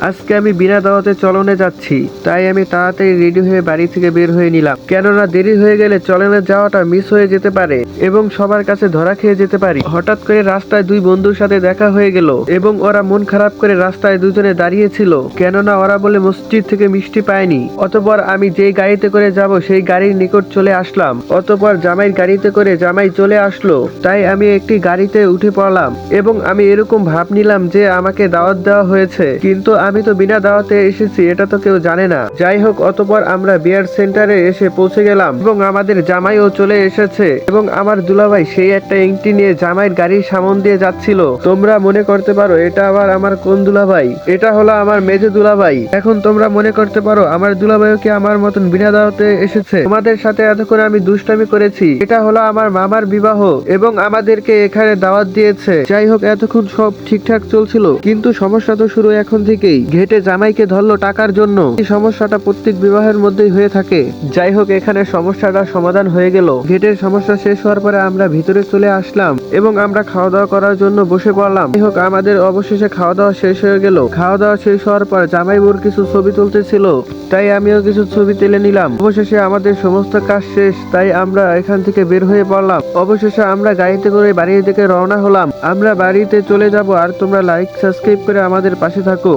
আজকে আমি বিনা দাওয়াতে চলনে যাচ্ছি, তাই আমি তাড়াতাড়ি রেডি হয়ে বাড়ি থেকে বের হয়ে নিলাম। কেননা দেরি হয়ে গেলে চলনে যাওয়াটা মিস হয়ে যেতে পারে এবং সবার কাছে ধরা খেয়ে যেতে পারি। হঠাৎ করে রাস্তায় দুই বন্ধুর সাথে দেখা হয়ে গেল এবং ওরা মন খারাপ করে রাস্তায় দুজনে দাঁড়িয়েছিল, কেননা ওরা বলে মসজিদ থেকে মিষ্টি পায়নি। অতঃপর আমি যেই গাড়িতে করে যাব সেই গাড়ির নিকট চলে আসলাম। অতঃপর জামাইয়ের গাড়িতে করে জামাই চলে আসলো, তাই আমি একটি গাড়িতে উঠে পড়লাম এবং আমি এরকম ভাব নিলাম যে আমাকে দাওয়াত দেওয়া হয়েছে, কিন্তু আমি তো বিনা দাওয়াতে এসেছি, এটা তো কেউ জানে না। যাই হোক, অতঃপর আমরা বিয়ার সেন্টারে এসে পৌঁছে গেলাম এবং আমাদের জামাইও চলে এসেছে এবং আমার দুলাভাই সেই একটা এংটি নিয়ে জামাইয়ের গাড়ির সামন দিয়ে যাচ্ছিল। তোমরা মনে করতে পারো এটা আবার আমার কোন দুলাভাই? এটা হলো আমার মেজে দুলাভাই। এখন তোমরা মনে করতে পারো আমার দুলাভাইও কি আমার মতন বিনা দাওয়াতে এসেছে? তোমাদের সাথে এতক্ষণ আমি দুষ্টামি করেছি, এটা হলো আমার মামার বিবাহ এবং আমাদেরকে এখানে দাওয়াত দিয়েছে। যাই হোক, এতক্ষণ সব ঠিকঠাক চলছিল, কিন্তু সমস্যা তো শুরু এখন থেকেই। ঘেটে জামাইকে ধরলো টাকার জন্য। এই সমস্যাটা প্রত্যেক বিবাহের মধ্যেই হয়ে থাকে। যাই হোক, এখানে সমস্যাটা সমাধান হয়ে গেল। ঘেটের সমস্যা শেষ হওয়ার পরে আমরা ভিতরে চলে আসলাম এবং আমরা খাওয়া দাওয়া করার জন্য বসে পড়লাম। যাই হোক, আমাদের অবশেষে খাওয়া দাওয়া শেষ হয়ে গেল। খাওয়া দাওয়া শেষ হওয়ার পর জামাই বোর কিছু ছবি তুলতেছিল, তাই আমিও কিছু ছবি তুলে নিলাম। অবশেষে আমাদের সমস্ত কাজ শেষ, তাই আমরা এখান থেকে বের হয়ে পড়লাম। অবশেষে আমরা গাড়িতে করে বাড়ির দিকে রওনা হলাম। আমরা বাড়িতে চলে যাব, আর তোমরা লাইক সাবস্ক্রাইব করে আমাদের পাশে থাকো।